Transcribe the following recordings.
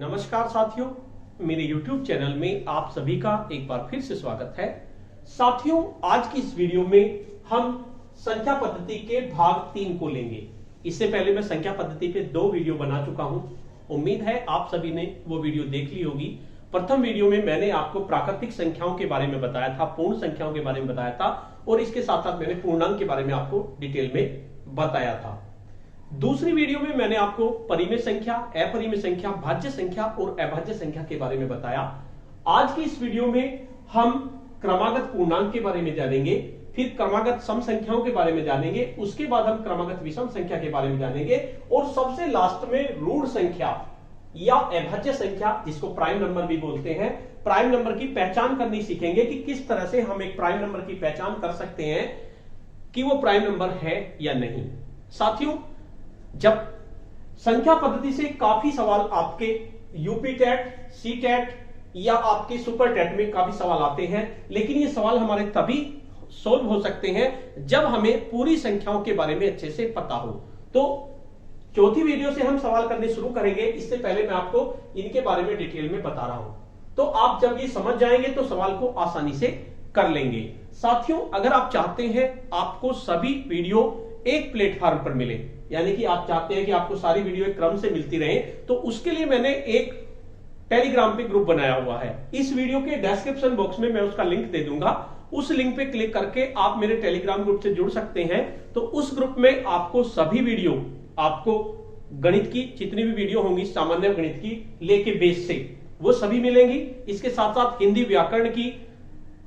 नमस्कार साथियों, मेरे YouTube चैनल में आप सभी का एक बार फिर से स्वागत है। साथियों, आज की इस वीडियो में हम संख्या पद्धति के भाग 3 को लेंगे। इससे पहले मैं संख्या पद्धति पे 2 वीडियो बना चुका हूं। उम्मीद है आप सभी ने वो वीडियो देख ली होगी। प्रथम वीडियो में मैंने आपको प्राकृतिक संख्याओं के बारे में बताया था, पूर्ण संख्याओं के बारे में बताया था और इसके साथ साथ मैंने पूर्णांक के बारे में आपको डिटेल में बताया था। दूसरी वीडियो में मैंने आपको परिमेय संख्या, अपरिमेय संख्या, भाज्य संख्या और अभाज्य संख्या के बारे में बताया। आज की इस वीडियो में हम क्रमागत पूर्णांक के बारे में जानेंगे, फिर क्रमागत सम संख्याओं के बारे में जानेंगे, उसके बाद हम क्रमागत विषम संख्या के बारे में जानेंगे और सबसे लास्ट में ऋण संख्या या अभाज्य संख्या, जिसको प्राइम नंबर भी बोलते हैं, प्राइम नंबर की पहचान करनी सीखेंगे कि किस तरह से हम एक प्राइम नंबर की पहचान कर सकते हैं कि वो प्राइम नंबर है या नहीं। साथियों, जब संख्या पद्धति से काफी सवाल आपके यूपी टेट, सी टेट या आपके सुपर टेट में काफी सवाल आते हैं, लेकिन ये सवाल हमारे तभी सोल्व हो सकते हैं जब हमें पूरी संख्याओं के बारे में अच्छे से पता हो। तो चौथी वीडियो से हम सवाल करने शुरू करेंगे। इससे पहले मैं आपको इनके बारे में डिटेल में बता रहा हूं, तो आप जब ये समझ जाएंगे तो सवाल को आसानी से कर लेंगे। साथियों, अगर आप चाहते हैं आपको सभी वीडियो एक प्लेटफॉर्म पर मिले, यानी कि आप चाहते हैं कि आपको सारी वीडियो एक क्रम से मिलती रहे, तो उसके लिए मैंने एक टेलीग्राम पे ग्रुप बनाया हुआ है। इस वीडियो के डिस्क्रिप्शन बॉक्स में मैं उसका लिंक दे दूंगा। उस लिंक पे क्लिक करके आप मेरे टेलीग्राम ग्रुप से जुड़ सकते हैं। तो उस ग्रुप में आपको सभी वीडियो, आपको गणित की जितनी भी वीडियो होंगी सामान्य गणित की लेके बेस से, वो सभी मिलेंगी। इसके साथ साथ हिंदी व्याकरण की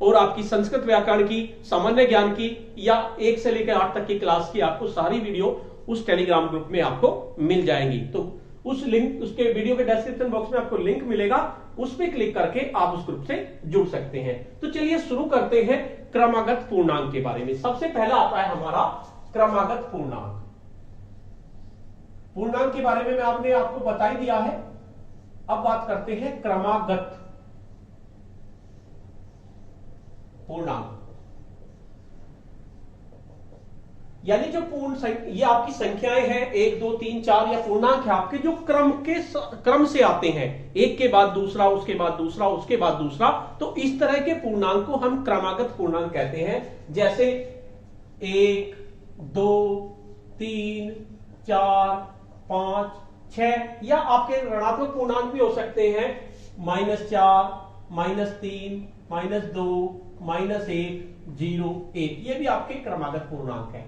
और आपकी संस्कृत व्याकरण की, सामान्य ज्ञान की या 1 से लेकर 8 तक की क्लास की आपको सारी वीडियो उस टेलीग्राम ग्रुप में आपको मिल जाएंगी। तो उस लिंक, उसके वीडियो के डिस्क्रिप्शन बॉक्स में आपको लिंक मिलेगा, उस पर क्लिक करके आप उस ग्रुप से जुड़ सकते हैं। तो चलिए शुरू करते हैं क्रमागत पूर्णांक के बारे में। सबसे पहला आता है हमारा क्रमागत पूर्णांक। पूर्णांक के बारे में आपने आपको बता ही दिया है। अब बात करते हैं क्रमागत पूर्णांक, यानी जो ये आपकी संख्याएं हैं 1, 2, 3, 4 या पूर्णांक है आपके, जो क्रम से आते हैं, एक के बाद दूसरा, उसके बाद दूसरा, उसके बाद दूसरा। तो इस तरह के पूर्णांक को हम क्रमागत पूर्णांक कहते हैं। जैसे 1, 2, 3, 4, 5, 6 या आपके ऋणात्मक पूर्णांक भी हो सकते हैं, -4, -3, -2, -1, 0, 1। ये भी आपके क्रमागत पूर्णांक है।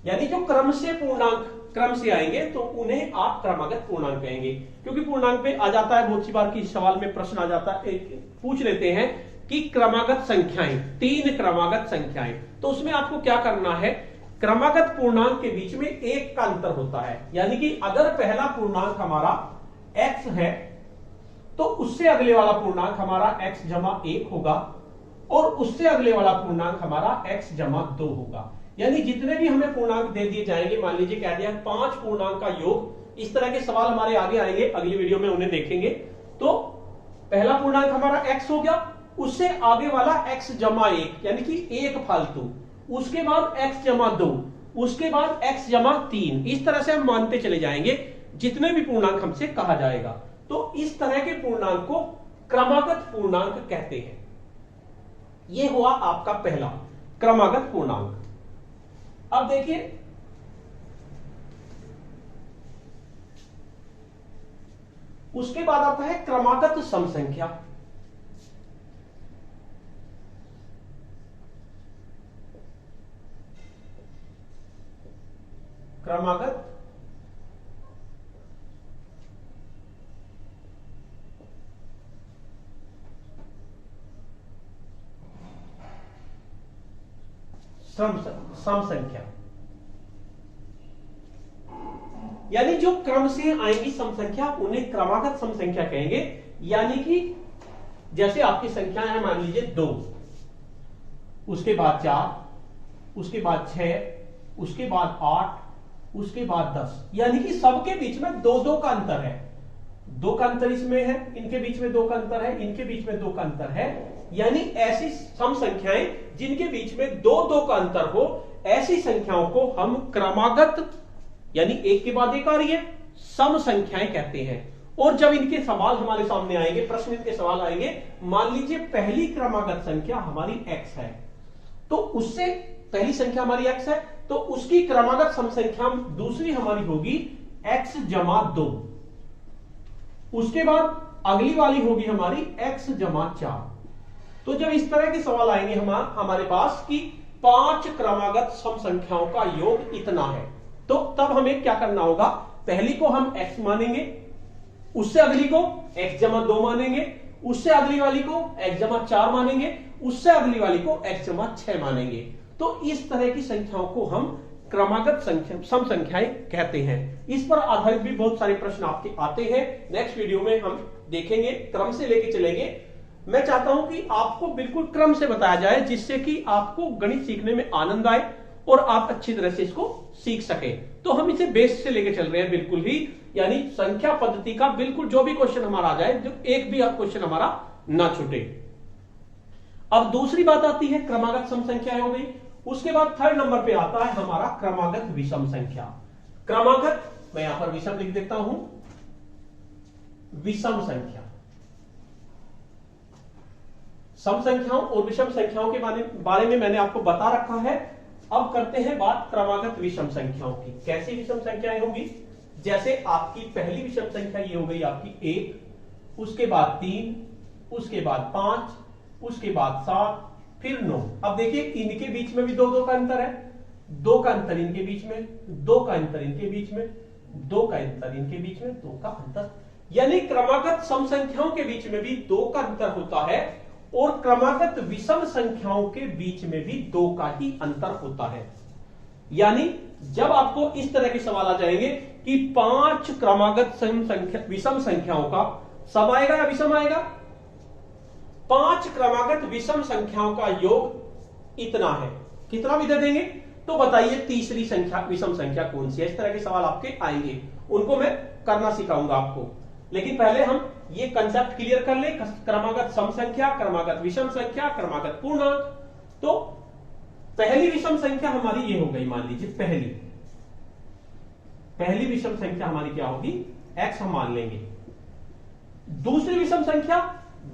यानी जो क्रम से पूर्णांक क्रम से आएंगे तो उन्हें आप क्रमागत पूर्णांक कहेंगे। क्योंकि पूर्णांक में आ जाता है, बहुत सी बार की सवाल में प्रश्न आ जाता है, पूछ लेते हैं कि क्रमागत संख्याएं, 3 क्रमागत संख्याएं, तो उसमें आपको क्या करना है, क्रमागत पूर्णांक के बीच में 1 का अंतर होता है। यानी कि अगर पहला पूर्णांक हमारा x है तो उससे अगले वाला पूर्णांक हमारा x जमा 1 होगा और उससे अगले वाला पूर्णांक हमारा x जमा 2 होगा। यानी जितने भी हमें पूर्णांक दे दिए जाएंगे, मान लीजिए कह दिया 5 पूर्णांक का योग, इस तरह के सवाल हमारे आगे आएंगे, अगली वीडियो में उन्हें देखेंगे। तो पहला पूर्णांक हमारा x हो गया, उससे आगे वाला x जमा 1 यानी कि 1 फालतू, उसके बाद x जमा 2, उसके बाद x जमा 3। इस तरह से हम मानते चले जाएंगे जितने भी पूर्णांक हमसे कहा जाएगा। तो इस तरह के पूर्णांक को क्रमागत पूर्णांक कहते हैं। यह हुआ आपका पहला क्रमागत पूर्णांक। अब देखिए, उसके बाद आता है क्रमागत सम संख्या। क्रमागत सम संख्या, यानी जो क्रम से आएंगी सम संख्या उन्हें क्रमागत सम संख्या कहेंगे। यानी कि जैसे आपकी संख्या है, मान लीजिए 2, उसके बाद 4, उसके बाद 6, उसके बाद 8, उसके बाद 10, यानी कि सबके बीच में 2-2 का अंतर है। 2 का अंतर इसमें है, इनके बीच में 2 का अंतर है, इनके बीच में 2 का अंतर है। यानी ऐसी सम संख्याएं जिनके बीच में 2-2 का अंतर हो, ऐसी संख्याओं को हम क्रमागत, यानी एक के बाद एक आ रही है, सम संख्याएं कहते हैं। और जब इनके सवाल हमारे सामने आएंगे, प्रश्न इनके सवाल आएंगे, मान लीजिए पहली क्रमागत संख्या हमारी x है, तो उससे पहली संख्या हमारी x है, तो उसकी क्रमागत सम संख्या दूसरी हमारी होगी x जमा 2। उसके बाद अगली वाली होगी हमारी x जमा 4। तो जब इस तरह के सवाल आएंगे हमारे पास कि 5 क्रमागत सम संख्याओं का योग इतना है, तो तब हमें क्या करना होगा, पहली को हम x मानेंगे, उससे अगली को x जमा 2 मानेंगे, उससे अगली वाली को x जमा 4 मानेंगे, उससे अगली वाली को x जमा 6 मानेंगे। तो इस तरह की संख्याओं को हम क्रमागत संख्या सम संख्याएं कहते हैं। इस पर आधारित भी बहुत सारे प्रश्न आपके आते हैं। नेक्स्ट वीडियो में हम देखेंगे, क्रम से लेके चलेंगे। मैं चाहता हूं कि आपको बिल्कुल क्रम से बताया जाए, जिससे कि आपको गणित सीखने में आनंद आए और आप अच्छी तरह से इसको सीख सके। तो हम इसे बेस से लेके चल रहे हैं बिल्कुल ही, यानी संख्या पद्धति का बिल्कुल जो भी क्वेश्चन हमारा आ जाए, जो एक भी क्वेश्चन हमारा ना छूटे। अब दूसरी बात आती है क्रमागत सम संख्या हो गई। उसके बाद थर्ड नंबर पे आता है हमारा क्रमागत विषम संख्या। क्रमागत, मैं यहां पर विषम लिख देता हूं, विषम संख्या। सम संख्याओं और विषम संख्याओं के बारे में मैंने आपको बता रखा है। अब करते हैं बात क्रमागत विषम संख्याओं की। कैसी विषम संख्याएं होंगी, जैसे आपकी पहली विषम संख्या ये हो गई आपकी 1, उसके बाद 3, उसके बाद 5, उसके बाद 7, फिर 9। अब देखिए इनके बीच में भी 2 का अंतर है, 2 का अंतर इनके बीच में, 2 का अंतर इनके बीच में, 2 का अंतर इनके बीच में, 2 का अंतर, यानी क्रमागत सम संख्याओं के बीच में भी 2 का अंतर होता है और क्रमागत विषम संख्याओं के बीच में भी 2 का ही अंतर होता है। यानी जब आपको इस तरह के सवाल आ जाएंगे कि 5 क्रमागत विषम संख्याओं का सम आएगा या विषम आएगा, 5 क्रमागत विषम संख्याओं का योग इतना है, कितना भी दे देंगे, तो बताइए तीसरी संख्या विषम संख्या कौन सी है। इस तरह के सवाल आपके आएंगे, उनको मैं करना सिखाऊंगा आपको। लेकिन पहले हम ये कंसेप्ट क्लियर कर ले, क्रमागत सम संख्या, क्रमागत विषम संख्या, क्रमागत पूर्णांक। तो पहली विषम संख्या हमारी ये हो गई, मान लीजिए पहली विषम संख्या हमारी क्या होगी, x हम मान लेंगे। दूसरी विषम संख्या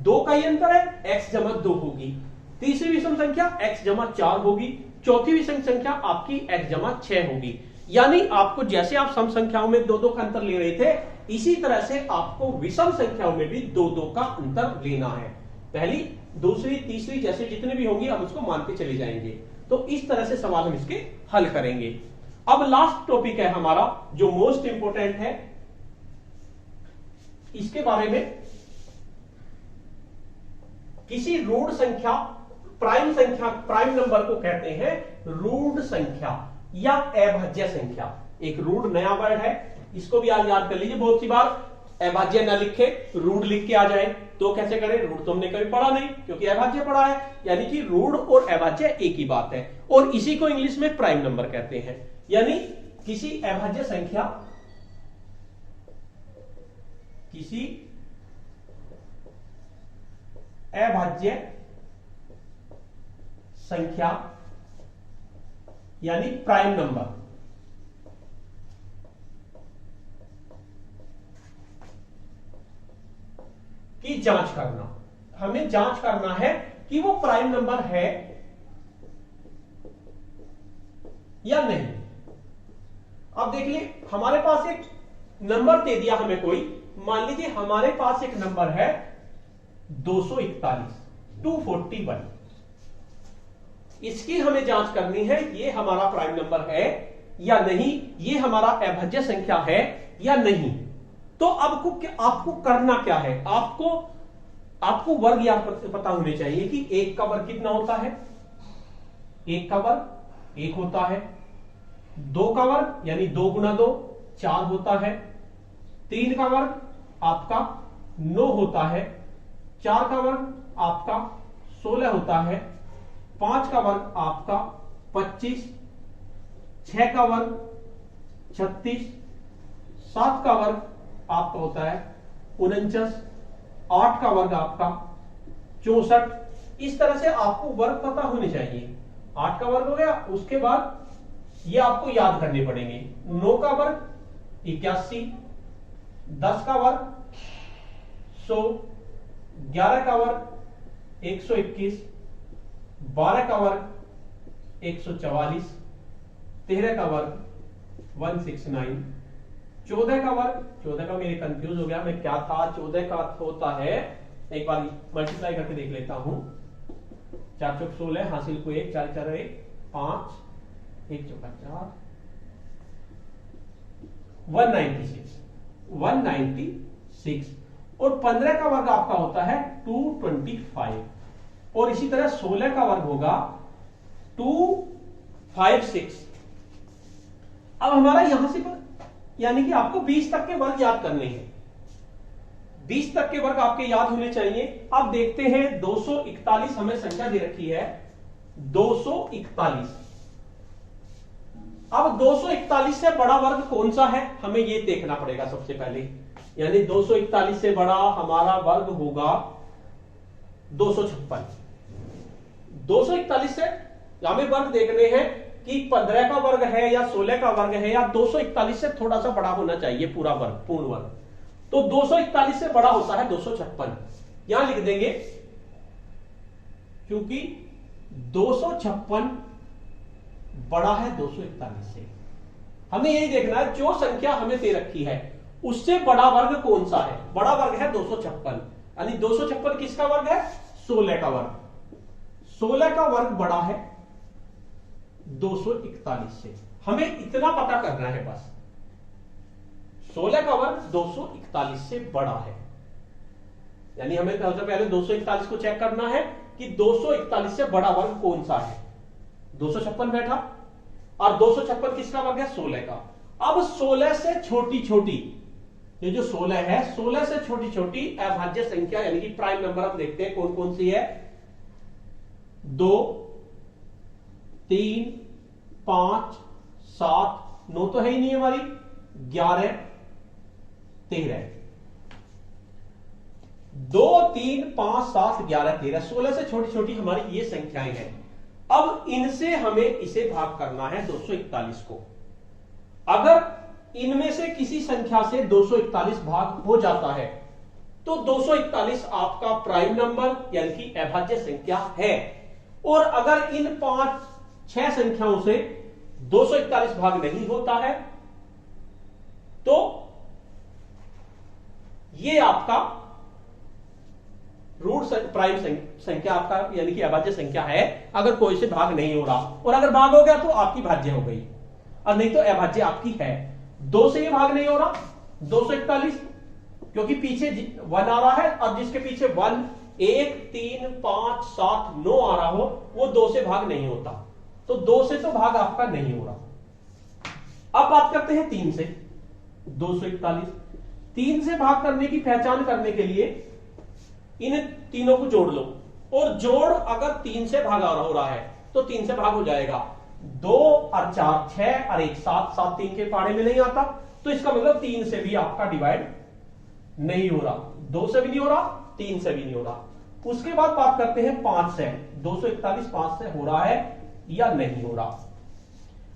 2 का ही अंतर है, x जमा 2 होगी। तीसरी विषम संख्या x जमा 4 होगी। चौथी विषम संख्या आपकी x जमा 6 होगी। यानी आपको जैसे आप सम संख्याओं में 2 का अंतर ले रहे थे, इसी तरह से आपको विषम संख्याओं में भी 2 का अंतर लेना है। पहली, दूसरी, तीसरी जैसे जितने भी होंगे हम उसको मानते चले जाएंगे। तो इस तरह से सवाल हम इसके हल करेंगे। अब लास्ट टॉपिक है हमारा जो मोस्ट इंपोर्टेंट है, इसके बारे में किसी ऋण संख्या, प्राइम नंबर को कहते हैं ऋण संख्या या अभाज्य संख्या। एक ऋण नया वर्ड है, इसको भी आज याद कर लीजिए। बहुत सी बार अभाज्य न लिखे ऋण लिख के आ जाए, तो कैसे करें, ऋण तो हमने कभी पढ़ा नहीं क्योंकि अभाज्य पढ़ा है। यानी कि ऋण और अभाज्य एक ही बात है, और इसी को इंग्लिश में प्राइम नंबर कहते हैं। यानी किसी अभाज्य संख्या, किसी अभाज्य संख्या यानी प्राइम नंबर की जांच करना। हमें जांच करना है कि वो प्राइम नंबर है या नहीं। अब देखिए हमारे पास एक नंबर दे दिया हमें कोई, मान लीजिए हमारे पास एक नंबर है 241, 241। इसकी हमें जांच करनी है, ये हमारा प्राइम नंबर है या नहीं, ये हमारा अभाज्य संख्या है या नहीं। तो आपको करना क्या है, आपको वर्ग याद पता होने चाहिए कि 1 का वर्ग कितना होता है, 1 का वर्ग 1 होता है। 2 का वर्ग यानी 2 गुना 2 4 होता है। 3 का वर्ग आपका 9 होता है। 4 का वर्ग आपका 16 होता है। 5 का वर्ग आपका 25, 6 का वर्ग 36, 7 का वर्ग आपका होता है 49, 8 का वर्ग आपका 64। इस तरह से आपको वर्ग पता होने चाहिए। 8 का वर्ग हो गया, उसके बाद ये आपको याद करने पड़ेंगे। 9 का वर्ग 81, 10 का वर्ग 100, 11 का वर्ग 121, 12 का वर्ग 144, 13 का वर्ग 169, 14 का वर्ग, 14 का मेरे कंफ्यूज हो गया मैं क्या था, 14 का अर्थ होता है, एक बार मल्टीप्लाई करके देख लेता हूं, 4 चौक 16, हासिल को 1, 4 4 1 5, 1 चौका 4, 196 और 15 का वर्ग आपका होता है 225 और इसी तरह 16 का वर्ग होगा 256। अब हमारा यहां से यानी कि आपको 20 तक के वर्ग याद करने हैं, 20 तक के वर्ग आपके याद होने चाहिए। अब देखते हैं 241 हमें संख्या दे रखी है 241। अब 241 से बड़ा वर्ग कौन सा है हमें यह देखना पड़ेगा सबसे पहले, यानी 241 से बड़ा हमारा वर्ग होगा 256। 241 से हमें वर्ग देखने हैं कि 15 का वर्ग है या 16 का वर्ग है या 241 से थोड़ा सा बड़ा होना चाहिए पूरा वर्ग, पूर्ण वर्ग। तो 241 से बड़ा होता है 256, यहां लिख देंगे क्योंकि 256 बड़ा है 241 से। हमें यही देखना है जो संख्या हमें दे रखी है उससे बड़ा वर्ग कौन सा है, बड़ा वर्ग है 256, यानी 256 किसका वर्ग है, 16 का वर्ग। 16 का वर्ग बड़ा है 241 से, हमें इतना पता करना है बस, 16 का वर्ग 241 से बड़ा है, यानी हमें सबसे पहले 241 को चेक करना है कि 241 से बड़ा वर्ग कौन सा है। 256 बैठा और 256 किसका वर्ग है, 16 का। अब 16 से छोटी छोटी, ये जो 16 है 16 से छोटी छोटी अभाज्य संख्या यानी कि प्राइम नंबर हम देखते हैं कौन कौन सी है, 2 3 5 7 9 तो है ही नहीं हमारी, 11 13, 2 3 5 7 11 13, 16 से छोटी छोटी हमारी ये संख्याएं हैं। अब इनसे हमें इसे भाग करना है 241 को। अगर इनमें से किसी संख्या से 241 भाग हो जाता है तो 241 आपका प्राइम नंबर यानी कि अभाज्य संख्या है, और अगर इन 5-6 संख्याओं से 241 भाग नहीं होता है तो ये आपका रूट प्राइम संख्या आपका यानी कि अभाज्य संख्या है, अगर कोई से भाग नहीं हो रहा, और अगर भाग हो गया तो आपकी भाज्य हो गई, और नहीं तो अभाज्य आपकी है। 2 से ये भाग नहीं हो रहा 241 क्योंकि पीछे 1 आ रहा है, और जिसके पीछे 1 1 3 5 7 9 आ रहा हो वो 2 से भाग नहीं होता, तो 2 से तो भाग आपका नहीं हो रहा। अब बात करते हैं 3 से। 241 3 से भाग करने की पहचान करने के लिए इन तीनों को जोड़ लो, और जोड़ अगर 3 से भाग हो रहा है तो 3 से भाग हो जाएगा, 2 और 4 6 और 1 7, 7 3 के पाड़े में नहीं आता, तो इसका मतलब 3 से भी आपका डिवाइड नहीं हो रहा, 2 से भी नहीं हो रहा, 3 से भी नहीं हो रहा। उसके बाद बात करते हैं 5 से। 241 5 से हो रहा है या नहीं हो रहा।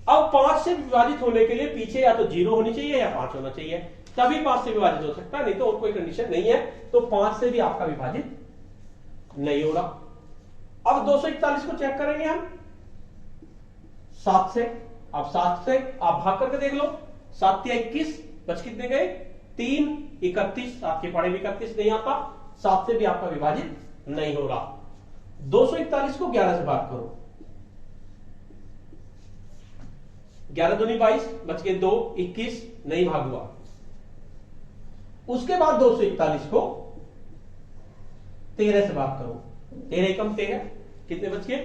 अब 5 से विभाजित होने के लिए पीछे या तो 0 होनी चाहिए या 5 होना चाहिए, तभी 5 से विभाजित हो सकता है, नहीं तो और कोई कंडीशन नहीं है, तो 5 से भी आपका विभाजित नहीं हो रहा। अब 241 को चेक करेंगे हम 7 से। अब 7 से आप भाग करके देख लो, 7 या 21 बच कितने गए, 3 31, 7 के पाड़े में 31 नहीं आता, 7 से भी आपका विभाजित नहीं हो रहा। 241 को 11 से भाग करो, 11 दूनी 22 बच के 2 21 नहीं भाग हुआ। उसके बाद 241 को 13 से भाग करो, 13 एकम 13 कितने बच गए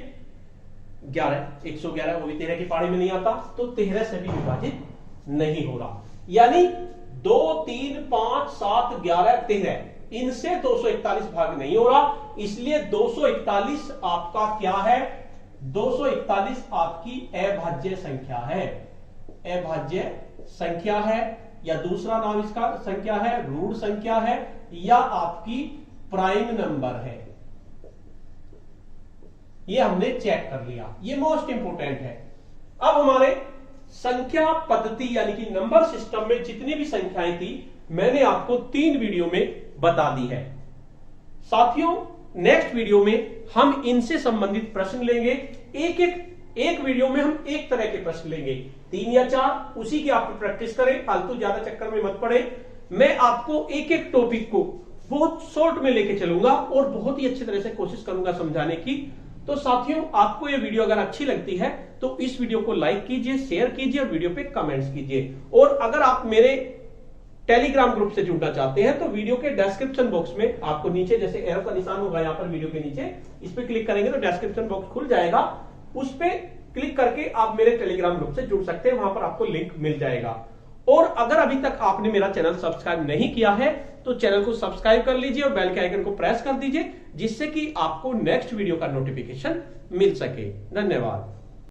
11, 111, वो भी 13 की पाड़ी में नहीं आता, तो 13 से भी विभाजित नहीं हो रहा। यानी 2 3 5 7 11 13 इनसे 241 भाग नहीं हो रहा, इसलिए 241 आपका क्या है, 241 आपकी अभाज्य संख्या है, अभाज्य संख्या है, या दूसरा नाम इसका संख्या है, रूट संख्या है, या आपकी प्राइम नंबर है। ये हमने चेक कर लिया, ये मोस्ट इंपोर्टेंट है। अब हमारे संख्या पद्धति यानी कि नंबर सिस्टम में जितनी भी संख्याएं थी मैंने आपको 3 वीडियो में बता दी है। साथियों, नेक्स्ट वीडियो में हम इनसे संबंधित प्रश्न लेंगे। एक वीडियो में हम एक तरह के प्रश्न लेंगे, 3 या 4, उसी की आप प्रैक्टिस करें, फालतू ज्यादा चक्कर में मत पड़े। मैं आपको एक एक टॉपिक को बहुत शॉर्ट में लेके चलूंगा और बहुत ही अच्छी तरह से कोशिश करूंगा समझाने की। तो साथियों, आपको ये वीडियो अगर अच्छी लगती है तो इस वीडियो को लाइक कीजिए, शेयर कीजिए और वीडियो पे कमेंट्स कीजिए। और अगर आप मेरे टेलीग्राम ग्रुप से जुड़ना चाहते हैं तो वीडियो के डिस्क्रिप्शन बॉक्स में आपको नीचे जैसे एरो का निशान होगा यहां पर वीडियो के नीचे, इस पे क्लिक करेंगे तो डिस्क्रिप्शन बॉक्स खुल जाएगा। उस पे क्लिक करके आप मेरे टेलीग्राम ग्रुप से जुड़ सकते हैं, वहां पर आपको लिंक मिल जाएगा। और अगर अभी तक आपने मेरा चैनल सब्सक्राइब नहीं किया है तो चैनल को सब्सक्राइब कर लीजिए और बेल के आइकन को प्रेस कर दीजिए, जिससे कि आपको नेक्स्ट वीडियो का नोटिफिकेशन मिल सके। धन्यवाद।